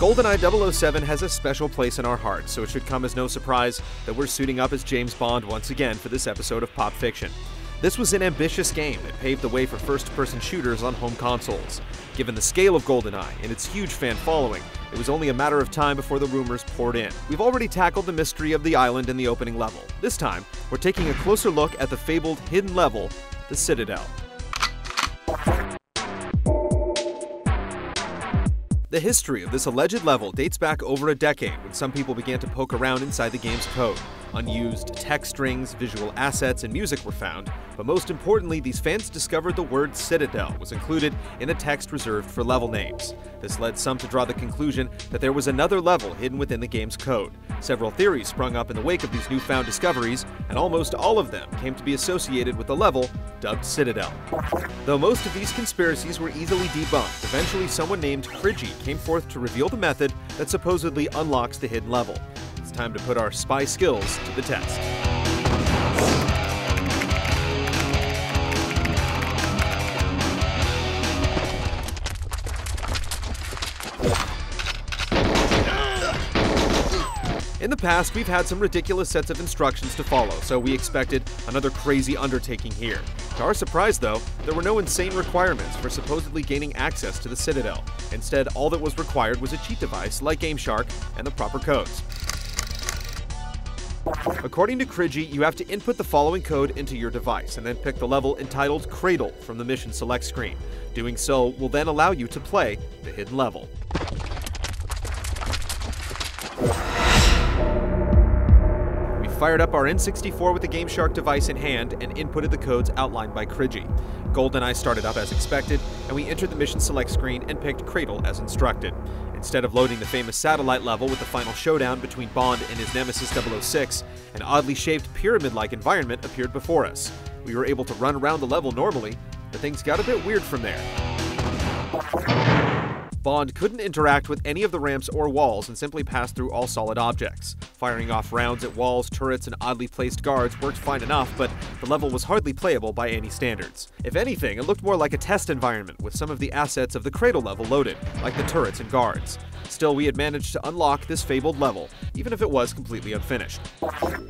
GoldenEye 007 has a special place in our hearts, so it should come as no surprise that we're suiting up as James Bond once again for this episode of Pop Fiction. This was an ambitious game that paved the way for first-person shooters on home consoles. Given the scale of GoldenEye and its huge fan following, it was only a matter of time before the rumors poured in. We've already tackled the mystery of the island in the opening level. This time, we're taking a closer look at the fabled hidden level, the Citadel. The history of this alleged level dates back over a decade when some people began to poke around inside the game's code. Unused text strings, visual assets, and music were found, but most importantly, these fans discovered the word Citadel was included in a text reserved for level names. This led some to draw the conclusion that there was another level hidden within the game's code. Several theories sprung up in the wake of these newfound discoveries, and almost all of them came to be associated with the level dubbed Citadel. Though most of these conspiracies were easily debunked, eventually someone named Crigi came forth to reveal the method that supposedly unlocks the hidden level. It's time to put our spy skills to the test. In the past, we've had some ridiculous sets of instructions to follow, so we expected another crazy undertaking here. To our surprise, though, there were no insane requirements for supposedly gaining access to the Citadel. Instead, all that was required was a cheat device like GameShark and the proper codes. According to Crigi, you have to input the following code into your device and then pick the level entitled Cradle from the mission select screen. Doing so will then allow you to play the hidden level. Fired up our N64 with the GameShark device in hand and inputted the codes outlined by Crigi. GoldenEye started up as expected, and we entered the mission select screen and picked Cradle as instructed. Instead of loading the famous satellite level with the final showdown between Bond and his nemesis 006, an oddly shaped pyramid-like environment appeared before us. We were able to run around the level normally, but things got a bit weird from there. Bond couldn't interact with any of the ramps or walls and simply passed through all solid objects. Firing off rounds at walls, turrets, and oddly placed guards worked fine enough, but the level was hardly playable by any standards. If anything, it looked more like a test environment with some of the assets of the Cradle level loaded, like the turrets and guards. Still, we had managed to unlock this fabled level, even if it was completely unfinished.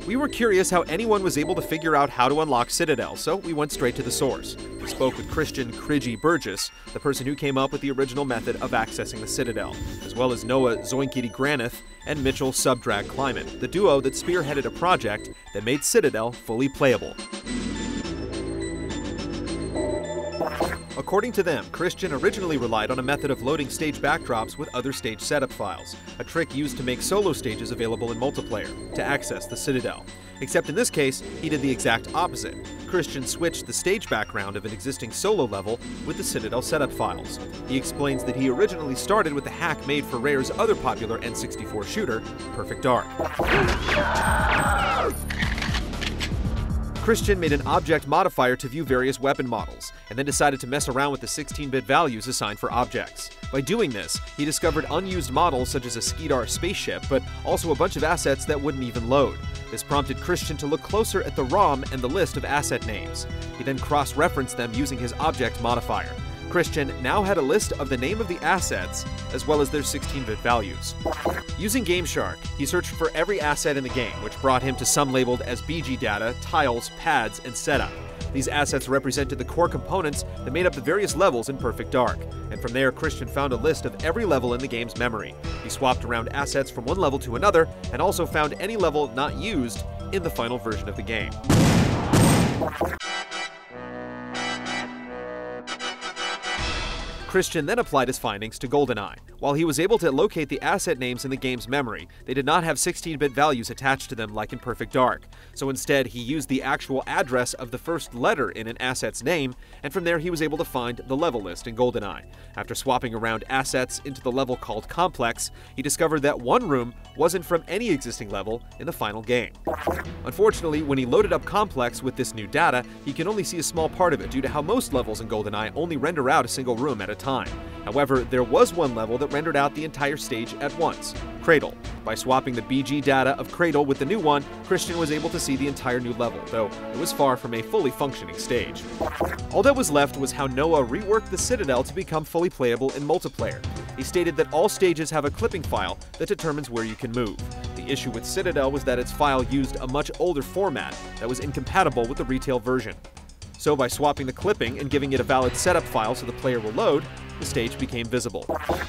We were curious how anyone was able to figure out how to unlock Citadel, so we went straight to the source. We spoke with Christian Crigi Burgess, the person who came up with the original method of accessing the Citadel, as well as Noah Zoinkity Granith and Mitchell Subdrag Climate, the duo that spearheaded a project that made Citadel fully playable. According to them, Christian originally relied on a method of loading stage backdrops with other stage setup files, a trick used to make solo stages available in multiplayer, to access the Citadel. Except in this case, he did the exact opposite. Christian switched the stage background of an existing solo level with the Citadel setup files. He explains that he originally started with the hack made for Rare's other popular N64 shooter, Perfect Dark. Christian made an object modifier to view various weapon models, and then decided to mess around with the 16-bit values assigned for objects. By doing this, he discovered unused models such as a Skeetar spaceship, but also a bunch of assets that wouldn't even load. This prompted Christian to look closer at the ROM and the list of asset names. He then cross-referenced them using his object modifier. Christian now had a list of the name of the assets, as well as their 16-bit values. Using GameShark, he searched for every asset in the game, which brought him to some labeled as BG data, tiles, pads, and setup. These assets represented the core components that made up the various levels in Perfect Dark, and from there Christian found a list of every level in the game's memory. He swapped around assets from one level to another, and also found any level not used in the final version of the game. Christian then applied his findings to GoldenEye. While he was able to locate the asset names in the game's memory, they did not have 16-bit values attached to them like in Perfect Dark. So instead, he used the actual address of the first letter in an asset's name, and from there he was able to find the level list in GoldenEye. After swapping around assets into the level called Complex, he discovered that one room wasn't from any existing level in the final game. Unfortunately, when he loaded up Complex with this new data, he can only see a small part of it due to how most levels in GoldenEye only render out a single room at a time. However, there was one level that rendered out the entire stage at once, Cradle. By swapping the BG data of Cradle with the new one, Christian was able to see the entire new level, though it was far from a fully functioning stage. All that was left was how Noah reworked the Citadel to become fully playable in multiplayer. he stated that all stages have a clipping file that determines where you can move. The issue with Citadel was that its file used a much older format that was incompatible with the retail version. So by swapping the clipping and giving it a valid setup file so the player will load, the stage became visible.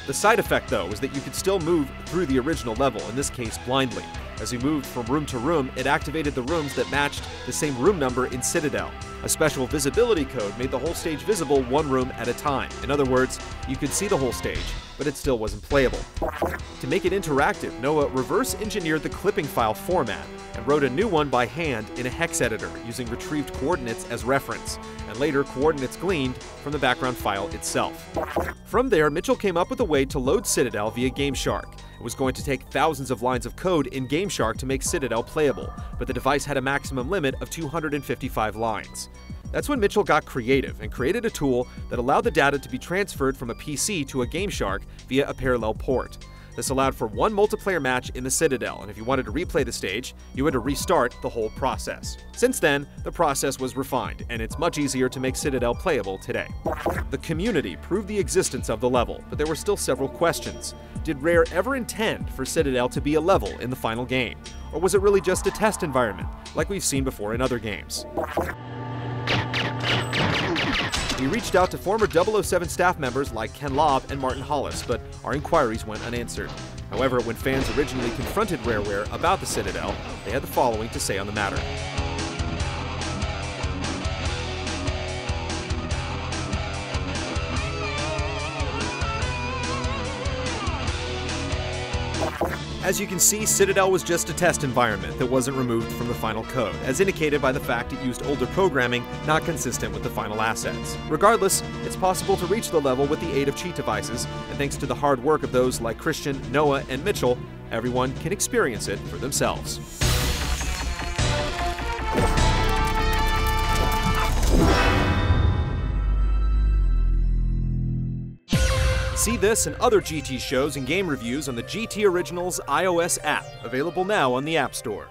The side effect, though, was that you could still move through the original level, in this case blindly. As we moved from room to room, it activated the rooms that matched the same room number in Citadel. A special visibility code made the whole stage visible one room at a time. In other words, you could see the whole stage, but it still wasn't playable. To make it interactive, Noah reverse-engineered the clipping file format and wrote a new one by hand in a hex editor using retrieved coordinates as reference, and later coordinates gleaned from the background file itself. From there, Mitchell came up with a way to load Citadel via GameShark. It was going to take thousands of lines of code in GameShark to make Citadel playable, but the device had a maximum limit of 255 lines. That's when Mitchell got creative and created a tool that allowed the data to be transferred from a PC to a GameShark via a parallel port. This allowed for one multiplayer match in the Citadel, and if you wanted to replay the stage, you had to restart the whole process. Since then, the process was refined, and it's much easier to make Citadel playable today. The community proved the existence of the level, but there were still several questions. Did Rare ever intend for Citadel to be a level in the final game? Or was it really just a test environment, like we've seen before in other games? We reached out to former 007 staff members like Ken Lobb and Martin Hollis, but our inquiries went unanswered. However, when fans originally confronted Rareware about the Citadel, they had the following to say on the matter. As you can see, Citadel was just a test environment that wasn't removed from the final code, as indicated by the fact it used older programming not consistent with the final assets. Regardless, it's possible to reach the level with the aid of cheat devices, and thanks to the hard work of those like Christian, Noah, and Mitchell, everyone can experience it for themselves. See this and other GT shows and game reviews on the GT Originals iOS app, available now on the App Store.